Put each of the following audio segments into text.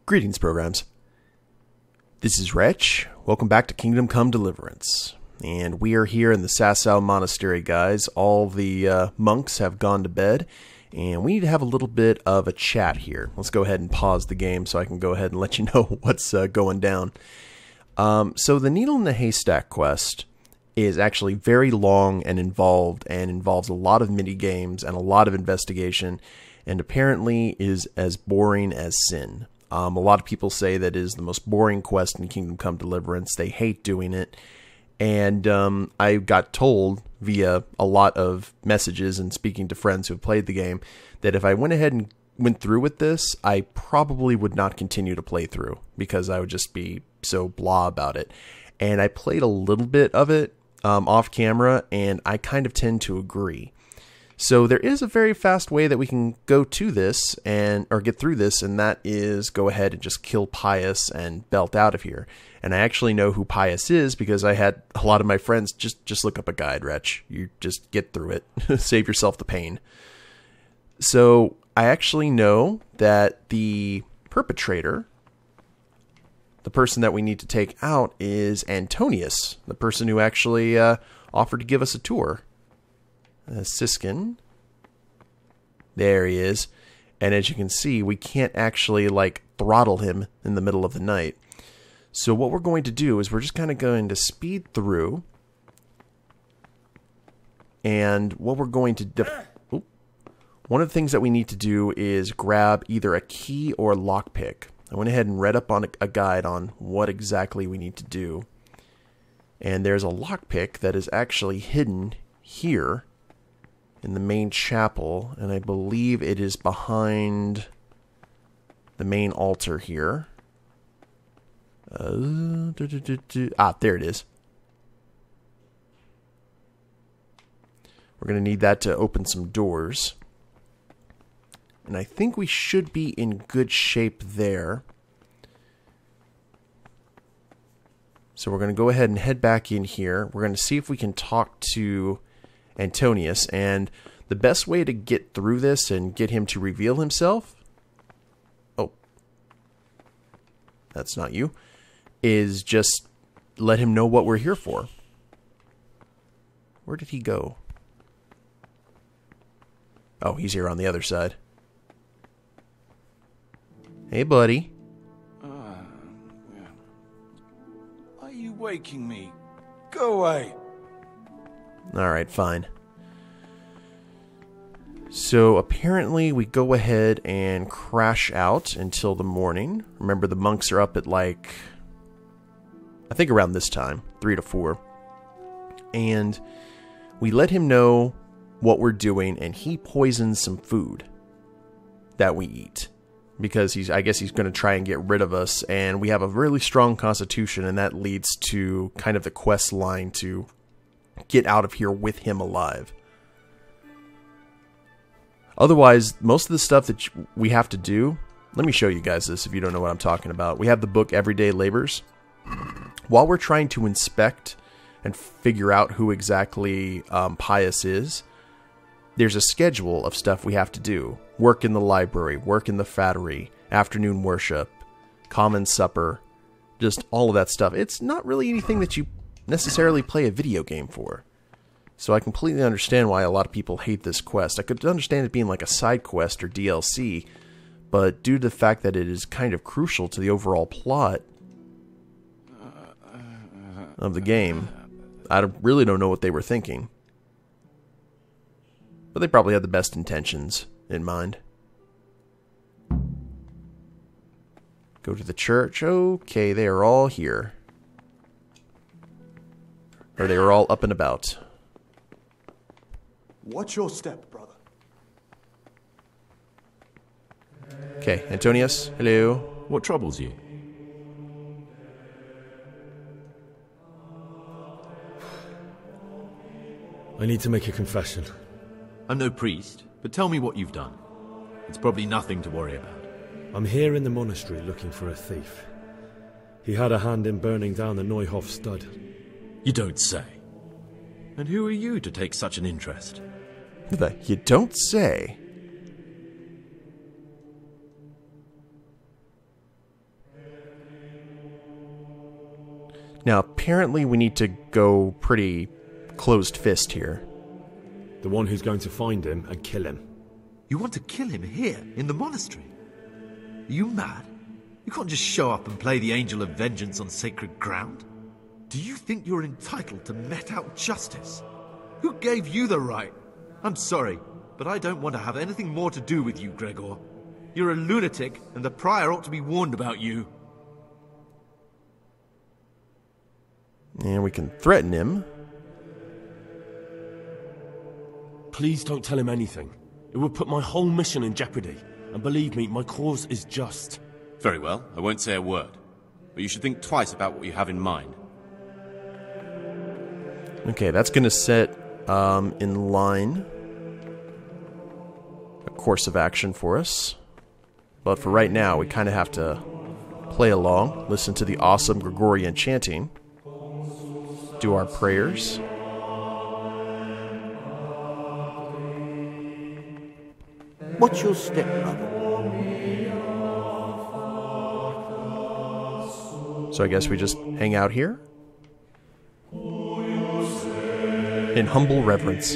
Greetings, programs. This is Wretch. Welcome back to Kingdom Come Deliverance. And we are here in the Sasau Monastery, guys. All the monks have gone to bed, and we need to have a little bit of a chat here. Let's go ahead and pause the game so I can go ahead and let you know what's going down. So the Needle in the Haystack quest is actually very long and involved, and involves a lot of mini-games and a lot of investigation, and apparently is as boring as sin. A lot of people say that is the most boring quest in Kingdom Come Deliverance. They hate doing it. And I got told via a lot of messages and speaking to friends who have played the game that if I went ahead and went through with this, I probably would not continue to play through because I would just be so blah about it. And I played a little bit of it off camera, and I kind of tend to agree. So there is a very fast way that we can go to this or get through this, and that is go ahead and just kill Pius and belt out of here. And I actually know who Pius is because I had a lot of my friends just look up a guide, Wretch. You just get through it. Save yourself the pain. So I actually know that the perpetrator, the person that we need to take out, is Antonius, the person who actually offered to give us a tour. Siskin. There he is. And as you can see, we can't actually throttle him in the middle of the night. So what we're going to do is we're just kind of going to speed through. And what we're going to do... One of the things that we need to do is grab either a key or a lockpick. I went ahead and read up on a guide on what exactly we need to do. And there's a lockpick that is actually hidden here in the main chapel, and I believe it is behind the main altar here. There it is. We're going to need that to open some doors. And I think we should be in good shape there. So we're going to go ahead and head back in here. We're going to see if we can talk to Antonius, and the best way to get through this and get him to reveal himself, that's not you, is just let him know what we're here for. Where did he go? Oh, he's here on the other side. Hey, buddy. Are you waking me? Go away. Alright, fine. So apparently we go ahead and crash out until the morning. Remember, the monks are up at I think around this time, 3 to 4. And we let him know what we're doing, and he poisons some food that we eat. Because I guess he's going to try and get rid of us, and we have a really strong constitution, and that leads to kind of the quest line to get out of here with him alive. Otherwise, most of the stuff that we have to do... Let me show you guys this if you don't know what I'm talking about. We have the book Everyday Labors. While we're trying to inspect and figure out who exactly Pius is, there's a schedule of stuff we have to do. Work in the library, work in the fattery, afternoon worship, common supper, just all of that stuff. It's not really anything that you necessarily play a video game for. So I completely understand why a lot of people hate this quest. I could understand it being like a side quest or DLC, but due to the fact that it is kind of crucial to the overall plot of the game, I really don't know what they were thinking. But they probably had the best intentions in mind. Go to the church. Okay, they are all here. Or they are all up and about. Watch your step, brother. Okay, Antonius, hello. What troubles you? I need to make a confession. I'm no priest, but tell me what you've done. It's probably nothing to worry about. I'm here in the monastery looking for a thief. He had a hand in burning down the Neuhof stud. You don't say. And who are you to take such an interest? You don't say. Now, apparently we need to go pretty closed fist here. The one who's going to find him and kill him. You want to kill him here, in the monastery? Are you mad? You can't just show up and play the angel of vengeance on sacred ground. Do you think you're entitled to met out justice? Who gave you the right? I'm sorry, but I don't want to have anything more to do with you, Gregor. You're a lunatic, and the prior ought to be warned about you. And we can threaten him. Please don't tell him anything. It would put my whole mission in jeopardy. And believe me, my cause is just. Very well, I won't say a word. But you should think twice about what you have in mind. Okay, that's going to set in line a course of action for us. But for right now, we kind of have to play along, listen to the awesome Gregorian chanting, do our prayers. What's your step, brother? So I guess we just hang out here in humble reverence.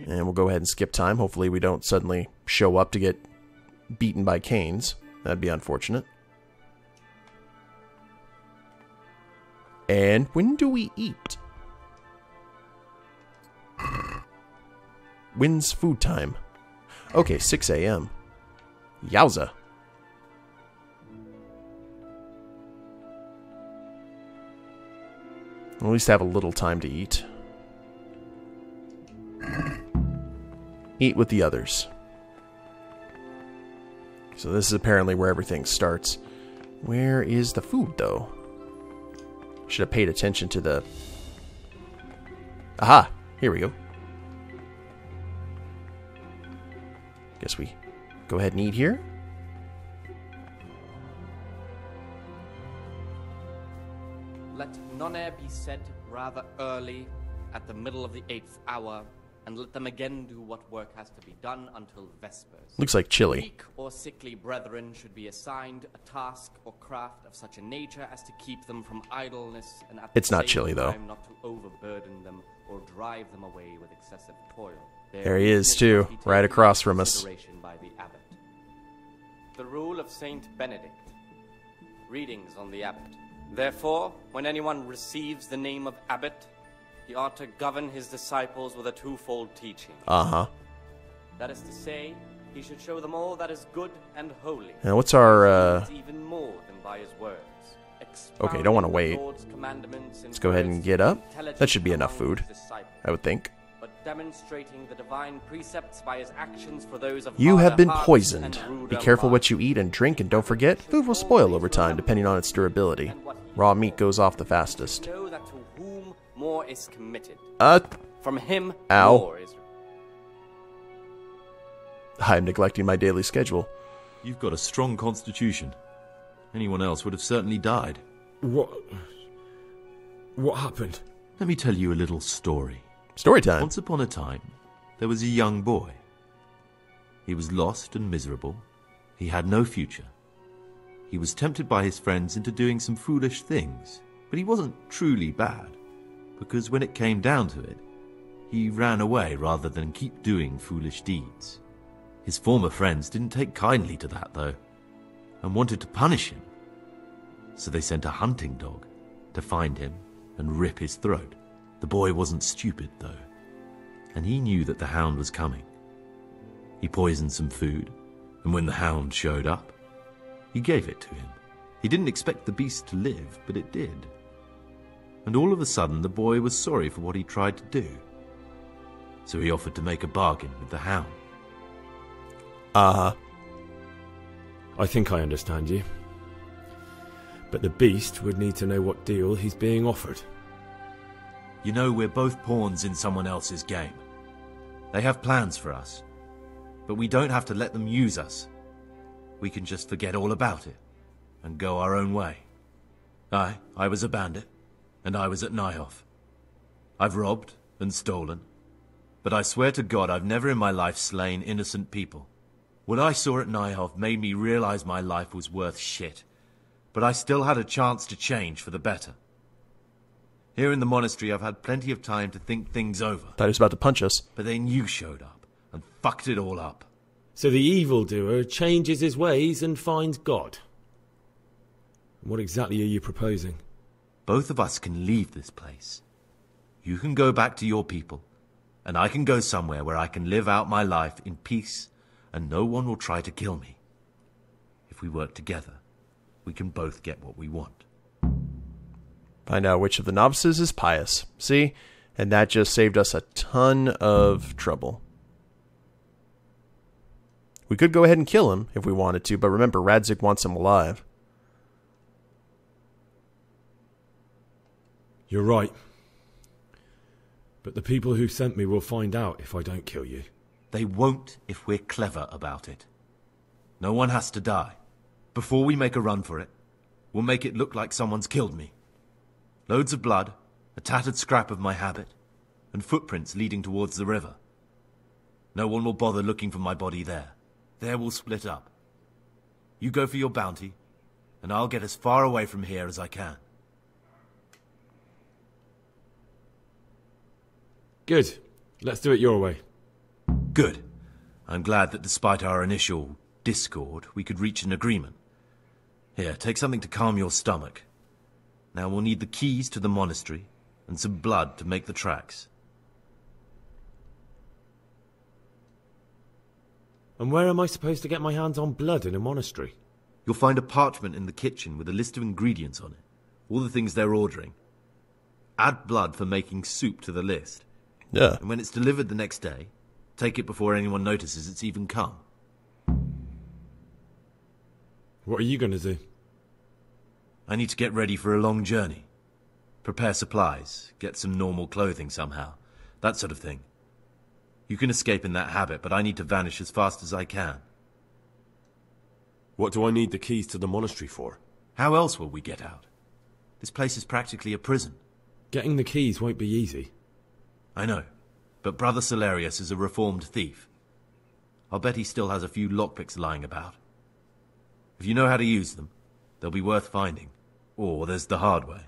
And we'll go ahead and skip time. Hopefully we don't suddenly show up to get beaten by canes. That'd be unfortunate. And when do we eat? When's food time? Okay, 6 a.m. Yowza. At least have a little time to eat. Eat with the others. So this is apparently where everything starts. Where is the food, though? Should have paid attention to the... Aha! Here we go. Guess we go ahead and eat here. Let none be said rather early, at the middle of the 8th hour, and let them again do what work has to be done until vespers. Looks like chili. Weak or sickly brethren should be assigned a task or craft of such a nature as to keep them from idleness, and at It's the not same chili, though. time not to overburden them or drive them away with excessive toil. There he is, too, right across from us. By the abbot. The rule of Saint Benedict. Readings on the abbot. Therefore, when anyone receives the name of abbot, he ought to govern his disciples with a twofold teaching. Uh-huh. That is to say, he should show them all that is good and holy. Now, what's our, Even more than by his words. Okay, don't want to wait. Let's go ahead and get up. That should be enough food, I would think. But demonstrating the divine precepts by his actions for those of You have been harder hearts poisoned. and ruder Be careful what minds. you eat and drink, and don't forget, food will spoil over time depending on its durability. Raw meat goes off the fastest. Know that to whom more is committed. From him Ow. more is. I'm neglecting my daily schedule. You've got a strong constitution. Anyone else would have certainly died. What happened? Let me tell you a little story. Story time. Once upon a time, there was a young boy. He was lost and miserable. He had no future. He was tempted by his friends into doing some foolish things, but he wasn't truly bad, because when it came down to it, he ran away rather than keep doing foolish deeds. His former friends didn't take kindly to that, though, and wanted to punish him. So they sent a hunting dog to find him and rip his throat. The boy wasn't stupid, though, and he knew that the hound was coming. He poisoned some food, and when the hound showed up, he gave it to him. He didn't expect the beast to live, but it did. And all of a sudden, the boy was sorry for what he tried to do. So he offered to make a bargain with the hound. Uh-huh. I think I understand you. But the beast would need to know what deal he's being offered. You know, we're both pawns in someone else's game. They have plans for us, but we don't have to let them use us. We can just forget all about it and go our own way. I was a bandit, and I was at Nyhoff. I've robbed and stolen, but I swear to God I've never in my life slain innocent people. What I saw at Nyhoff made me realize my life was worth shit, but I still had a chance to change for the better. Here in the monastery, I've had plenty of time to think things over. Thought he was about to punch us. But then you showed up and fucked it all up. So the evildoer changes his ways and finds God. What exactly are you proposing? Both of us can leave this place. You can go back to your people, and I can go somewhere where I can live out my life in peace, and no one will try to kill me. If we work together, we can both get what we want. Find out which of the novices is pious. See? And that just saved us a ton of trouble. We could go ahead and kill him if we wanted to, but remember, Radzig wants him alive. You're right. But the people who sent me will find out if I don't kill you. They won't if we're clever about it. No one has to die. Before we make a run for it, we'll make it look like someone's killed me. Loads of blood, a tattered scrap of my habit, and footprints leading towards the river. No one will bother looking for my body there. There we'll split up. You go for your bounty, and I'll get as far away from here as I can. Good. Let's do it your way. Good. I'm glad that despite our initial discord, we could reach an agreement. Here, take something to calm your stomach. Now we'll need the keys to the monastery, and some blood to make the tracks. And where am I supposed to get my hands on blood in a monastery? You'll find a parchment in the kitchen with a list of ingredients on it. All the things they're ordering. Add blood for making soup to the list. Yeah. And when it's delivered the next day, take it before anyone notices it's even come. What are you going to do? I need to get ready for a long journey. Prepare supplies, get some normal clothing somehow. That sort of thing. You can escape in that habit, but I need to vanish as fast as I can. What do I need the keys to the monastery for? How else will we get out? This place is practically a prison. Getting the keys won't be easy. I know, but Brother Solarius is a reformed thief. I'll bet he still has a few lockpicks lying about. If you know how to use them, they'll be worth finding. Or there's the hard way.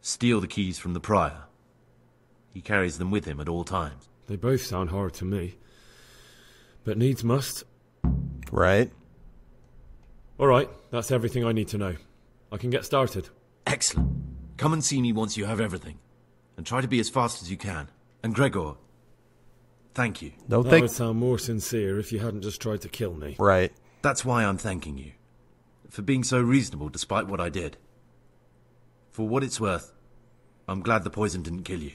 Steal the keys from the prior. He carries them with him at all times. They both sound hard to me. But needs must. Right. All right, that's everything I need to know. I can get started. Excellent. Come and see me once you have everything. And try to be as fast as you can. And Gregor, thank you. No, That would sound more sincere if you hadn't just tried to kill me. Right. That's why I'm thanking you. For being so reasonable despite what I did. For what it's worth, I'm glad the poison didn't kill you.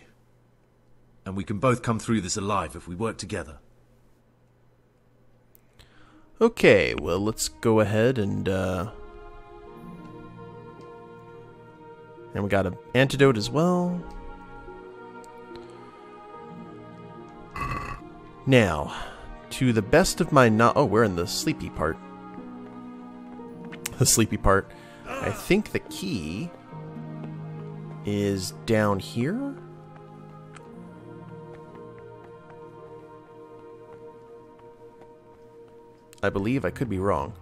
And we can both come through this alive if we work together. Okay, well, let's go ahead and we got an antidote as well. Now, to the best of my oh, we're in the sleepy part. The sleepy part. I think the key is down here. I believe. I could be wrong.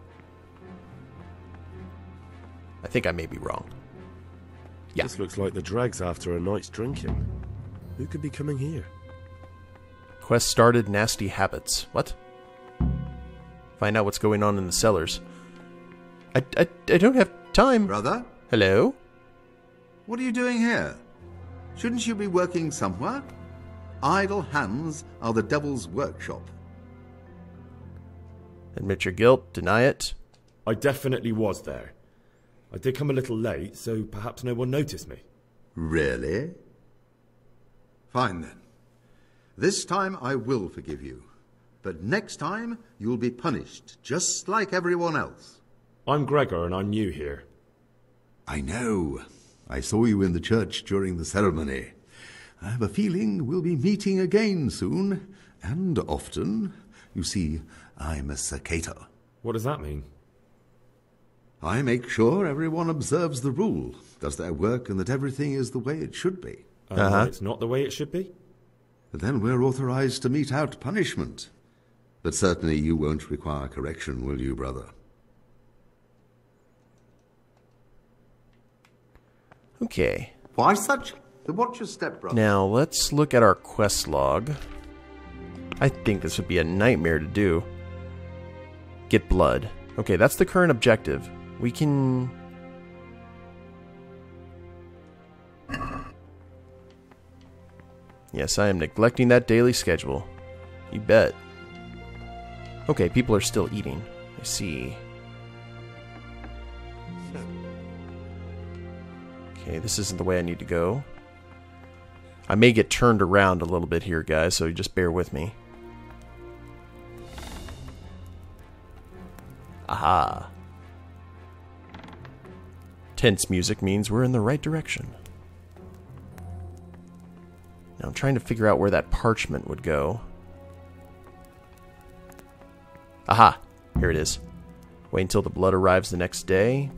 I think I may be wrong. Yeah. This looks like the dregs after a night's drinking. Who could be coming here? Quest started, nasty habits. What? Find out what's going on in the cellars. I don't have time. Brother? Hello? What are you doing here? Shouldn't you be working somewhere? Idle hands are the devil's workshop. Admit your guilt, deny it. I definitely was there. I did come a little late, so perhaps no one noticed me. Really? Fine then. This time I will forgive you. But next time you'll be punished, just like everyone else. I'm Gregor and I'm new here. I know. I saw you in the church during the ceremony. I have a feeling we'll be meeting again soon, and often. You see, I'm a cicada. What does that mean? I make sure everyone observes the rule, does their work, and that everything is the way it should be. It's not the way it should be? Then we're authorized to mete out punishment. But certainly you won't require correction, will you, brother? Okay. Why such? What's your stepbrother? Now, let's look at our quest log. I think this would be a nightmare to do. Get blood. Okay, that's the current objective. We can... Yes, I am neglecting that daily schedule. You bet. Okay, people are still eating. I see. Okay, this isn't the way I need to go. I may get turned around a little bit here, guys, so just bear with me. Aha. Tense music means we're in the right direction. Now I'm trying to figure out where that parchment would go. Aha! Here it is. Wait until the blood arrives the next day.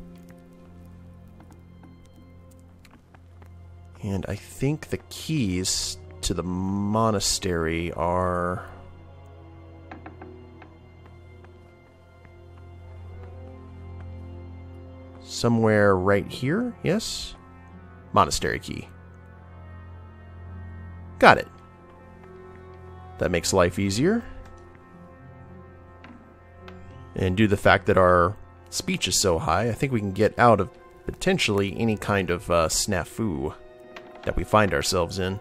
And I think the keys to the monastery are... somewhere right here, yes? Monastery key. Got it. That makes life easier. And due to the fact that our speech is so high, I think we can get out of potentially any kind of snafu that we find ourselves in.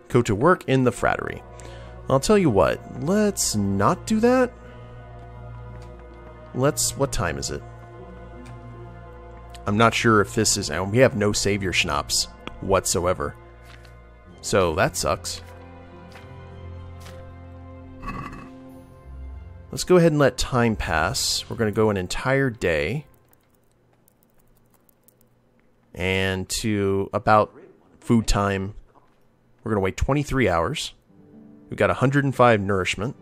Go to work in the frattery. I'll tell you what, let's not do that. What time is it? I'm not sure if this is, we have no savior schnapps whatsoever. So that sucks. Let's go ahead and let time pass. We're going to go an entire day. And to about food time, we're going to wait 23 hours. We've got 105 nourishment.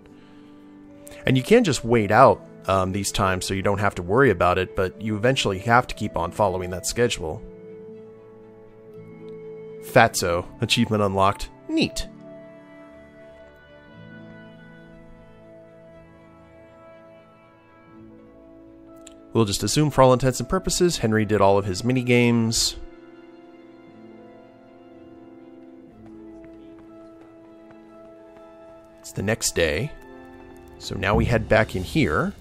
And you can just wait out these times so you don't have to worry about it, but you eventually have to keep on following that schedule. Fatso, achievement unlocked. Neat. We'll just assume for all intents and purposes, Henry did all of his mini-games. It's the next day. So now we head back in here.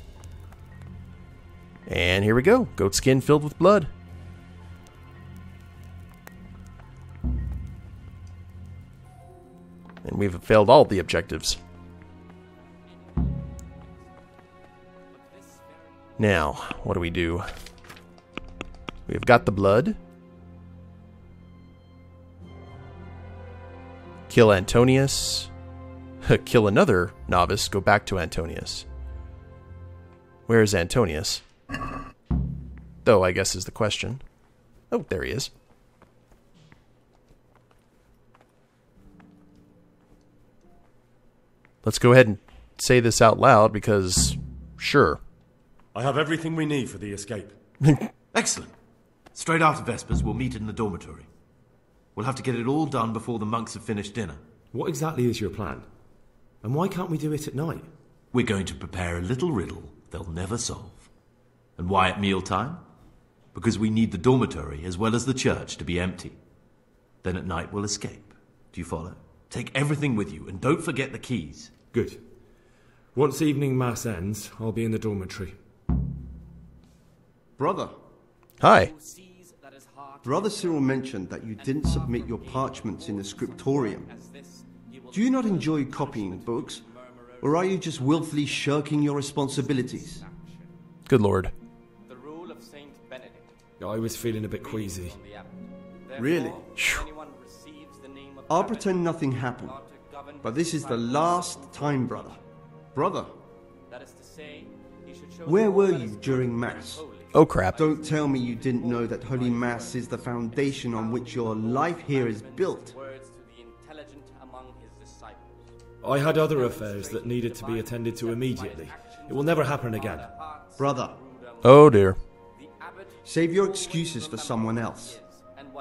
And here we go. Goat skin filled with blood. And we've failed all the objectives. Now, what do we do? We've got the blood. Kill Antonius. Kill another novice. Go back to Antonius. Where is Antonius? Though, I guess is the question. Oh, there he is. Let's go ahead and say this out loud because, sure. I have everything we need for the escape. Excellent. Straight after Vespers, we'll meet in the dormitory. We'll have to get it all done before the monks have finished dinner. What exactly is your plan? And why can't we do it at night? We're going to prepare a little riddle they'll never solve. And why at mealtime? Because we need the dormitory as well as the church to be empty. Then at night we'll escape. Do you follow? Take everything with you and don't forget the keys. Good. Once evening mass ends, I'll be in the dormitory. Brother. Hi. Brother Cyril mentioned that you didn't submit your parchments in the scriptorium. Do you not enjoy copying books, or are you just willfully shirking your responsibilities? Good lord. The rule of Saint Benedict. I was feeling a bit queasy. Really? I'll pretend nothing happened, but this is the last time, brother. Brother, where were you during Mass? Oh crap. Don't tell me you didn't know that Holy Mass is the foundation on which your life here is built. I had other affairs that needed to be attended to immediately. It will never happen again. Brother. Oh dear. Save your excuses for someone else.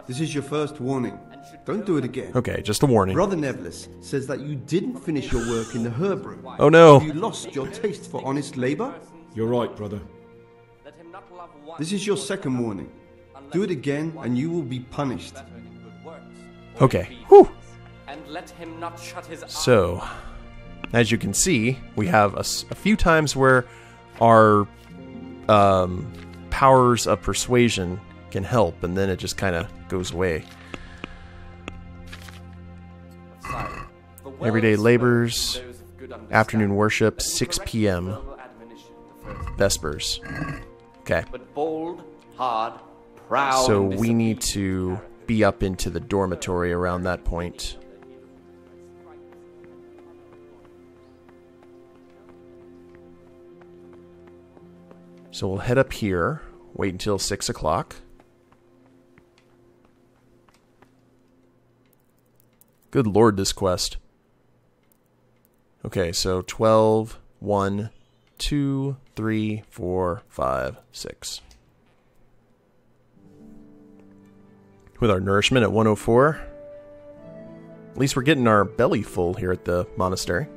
This is your first warning. Don't do it again. Okay, just a warning. Brother Nevlis says that you didn't finish your work in the herb room. Oh no. Have you lost your taste for honest labor? You're right, brother. Let him not love one This is your second warning. Do it again and you will be punished. better in good works, or in Okay. deeds. Whew. And let him not shut his eyes. So, as you can see, we have a few times where our powers of persuasion can help, and then it just kind of goes away. Sire, the Everyday well labors, spoken to those of good afternoon understanding, worship, that will 6 correct p.m. verbal admonition the first. Vespers. Okay. But bold, hard, proud, So and we need disobedient to be up into the dormitory around that point. So we'll head up here, wait until 6 o'clock. Good lord, this quest. Okay, so 12, 1, 2, 3, 4, 5, 6. With our nourishment at 104. At least we're getting our belly full here at the monastery.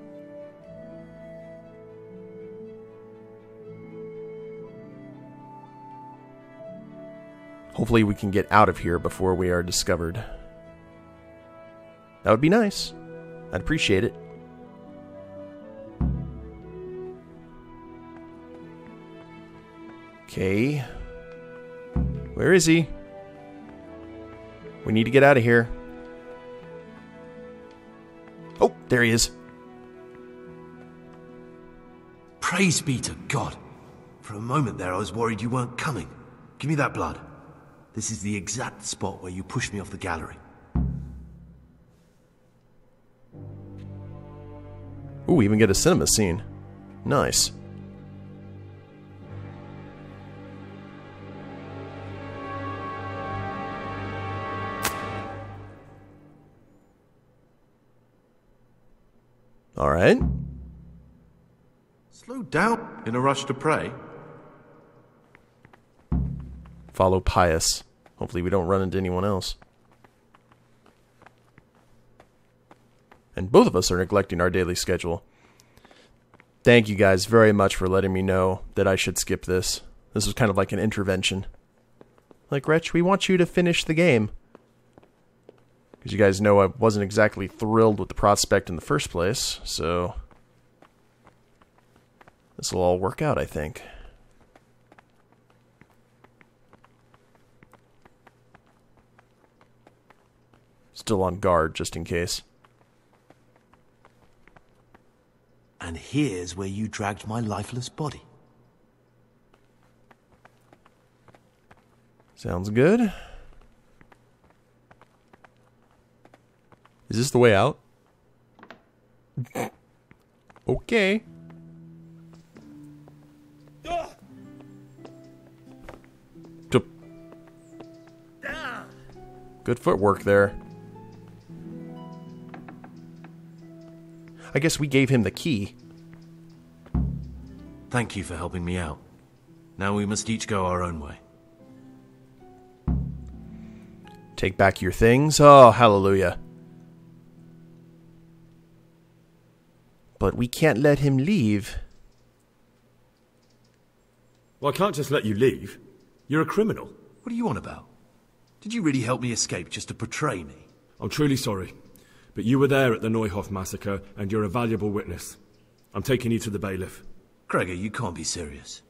Hopefully we can get out of here before we are discovered. That would be nice. I'd appreciate it. Okay. Where is he? We need to get out of here. Oh, there he is. Praise be to God. For a moment there I was worried you weren't coming. Give me that blood. This is the exact spot where you pushed me off the gallery. Ooh, we even get a cinema scene. Nice. Alright. Slow down. In a rush to pray? Follow Pious. Hopefully we don't run into anyone else. And both of us are neglecting our daily schedule. Thank you guys very much for letting me know that I should skip this. This was kind of like an intervention. Like, Wretch, we want you to finish the game. Because you guys know I wasn't exactly thrilled with the prospect in the first place, so this will all work out, I think. Still on guard, just in case. And here's where you dragged my lifeless body. Sounds good. Is this the way out? Okay. Good footwork there. I guess we gave him the key. Thank you for helping me out. Now we must each go our own way. Take back your things. Oh, hallelujah. But we can't let him leave. Well, I can't just let you leave. You're a criminal. What are you on about? Did you really help me escape just to betray me? I'm truly sorry, but you were there at the Neuhoff massacre, and you're a valuable witness. I'm taking you to the bailiff. Gregor, you can't be serious.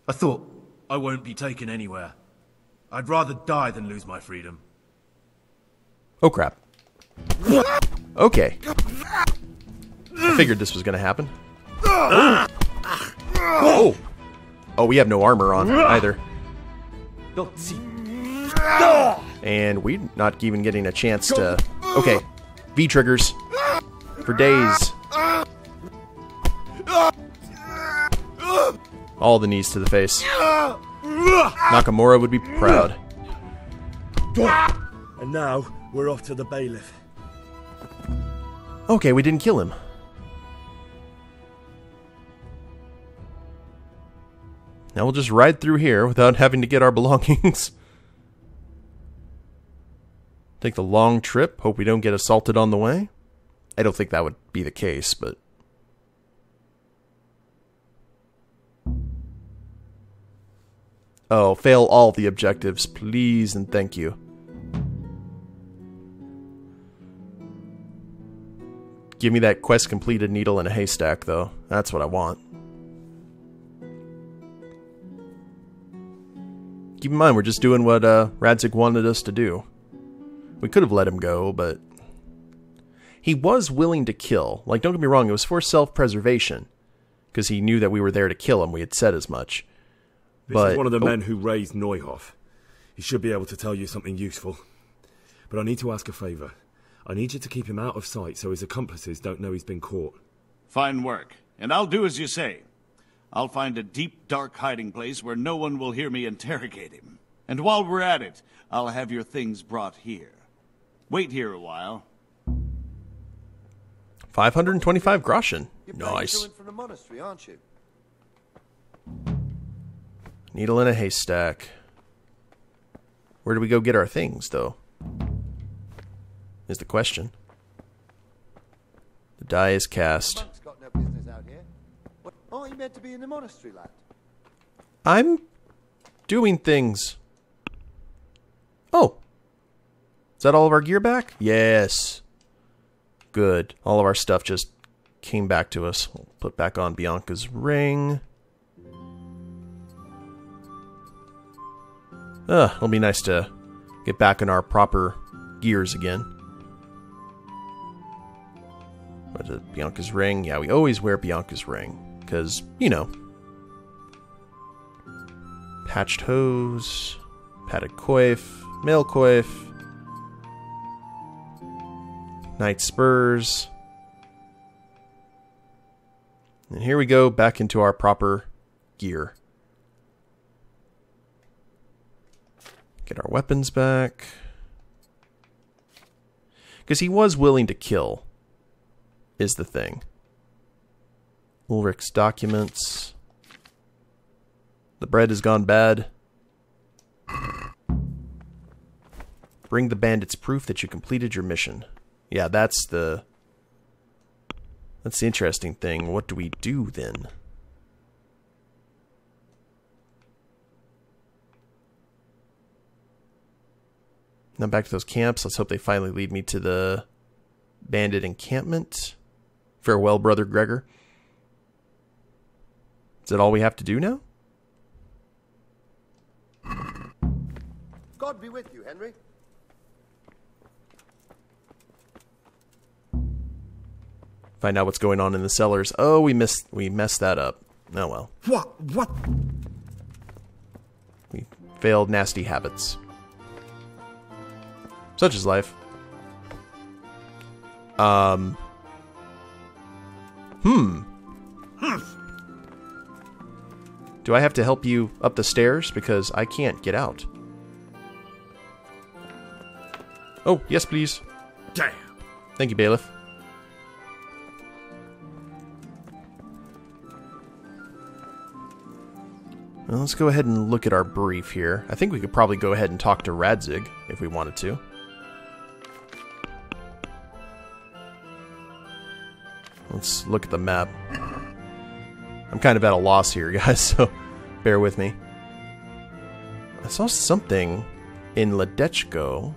I thought I won't be taken anywhere. I'd rather die than lose my freedom. Oh, crap. Okay. I figured this was going to happen. Oh! Oh, we have no armor on either. And we're not even getting a chance to... Okay. V-triggers. For days. All the knees to the face. Nakamura would be proud. And now, we're off to the bailiff. Okay, we didn't kill him. Now we'll just ride through here without having to get our belongings. Take the long trip. Hope we don't get assaulted on the way. I don't think that would be the case, but... Oh, fail all the objectives, please and thank you. Give me that quest completed needle in a haystack, though. That's what I want. Keep in mind, we're just doing what Radzig wanted us to do. We could have let him go, but... He was willing to kill. Like, don't get me wrong, it was for self-preservation. Because he knew that we were there to kill him. We had said as much. This is one of the men who raised Neuhoff. He should be able to tell you something useful. But I need to ask a favour. I need you to keep him out of sight so his accomplices don't know he's been caught. Fine work. And I'll do as you say. I'll find a deep, dark hiding place where no one will hear me interrogate him. And while we're at it, I'll have your things brought here. Wait here a while. 525 groschen. Nice. From the monastery, aren't you? Needle in a haystack. Where do we go get our things, though? Is the question. The die is cast. The monk's got no business out here. Aren't you meant to be in the monastery, lad? I'm doing things. Oh. Is that all of our gear back? Yes. Good. All of our stuff just came back to us. We'll put back on Bianca's ring. It'll be nice to get back in our proper gears again. What is it? Bianca's ring? Yeah, we always wear Bianca's ring. Because, you know. Patched hose. Padded coif. Mail coif. Knight spurs. And here we go back into our proper gear. Get our weapons back. Because he was willing to kill, is the thing. Ulrich's documents. The bread has gone bad. Bring the bandits proof that you completed your mission. Yeah, that's the interesting thing. What do we do then? Now back to those camps. Let's hope they finally lead me to the bandit encampment. Farewell, Brother Gregor. Is that all we have to do now? God be with you, Henry. Find out what's going on in the cellars. Oh, we messed that up. Oh well. What? We failed nasty habits. Such is life. Do I have to help you up the stairs? Because I can't get out. Oh, yes please. Damn. Thank you, bailiff. Well, let's go ahead and look at our brief here. I think we could probably go ahead and talk to Radzig if we wanted to. Let's look at the map. I'm kind of at a loss here, guys, so bear with me. I saw something in Ledechko.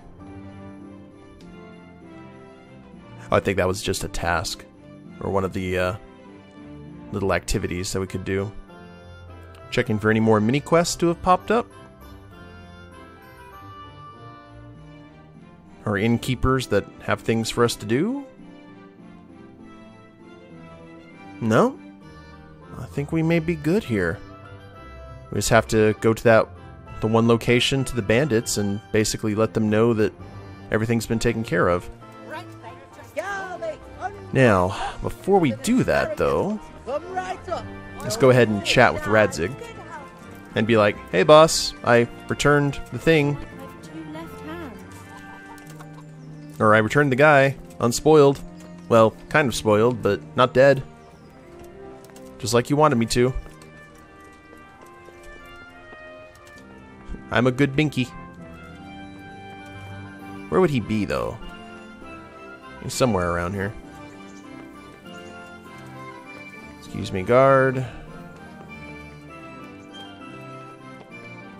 Oh, I think that was just a task. Or one of the little activities that we could do. Checking for any more mini quests to have popped up. Or innkeepers that have things for us to do. No? I think we may be good here. We just have to go to the one location to the bandits and basically let them know that everything's been taken care of. Now, before we do that though, let's go ahead and chat with Radzig. And be like, hey boss, I returned the thing. Or I returned the guy, unspoiled. Well, kind of spoiled, but not dead. Just like you wanted me to. I'm a good binky. Where would he be, though? He's somewhere around here. Excuse me, guard.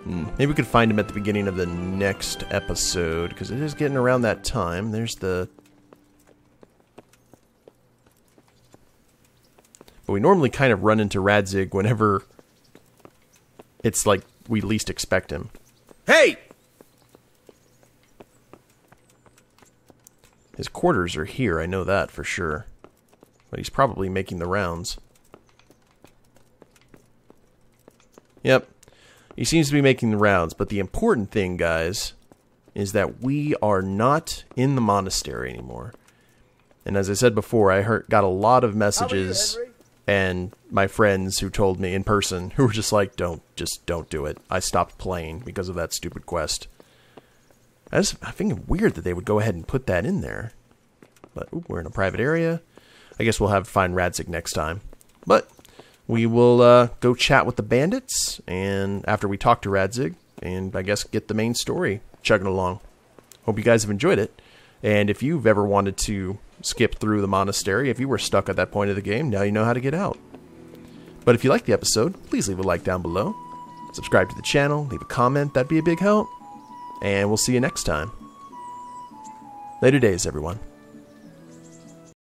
Maybe we could find him at the beginning of the next episode, because it is getting around that time. There's the... But we normally kind of run into Radzig whenever it's like we least expect him. Hey! His quarters are here, I know that for sure. But he's probably making the rounds. Yep. He seems to be making the rounds, but the important thing, guys, is that we are not in the monastery anymore. And as I said before, I got a lot of messages and my friends who told me in person, who were just like, don't do it. I stopped playing because of that stupid quest. I think it's weird that they would go ahead and put that in there. But ooh, we're in a private area. I guess we'll have to find Radzig next time. But we will go chat with the bandits, and after we talk to Radzig, and I guess get the main story chugging along. Hope you guys have enjoyed it. And if you've ever wanted to skip through the monastery, if you were stuck at that point of the game, now you know how to get out. But if you liked the episode, please leave a like down below. Subscribe to the channel, leave a comment, that'd be a big help. And we'll see you next time. Later days, everyone.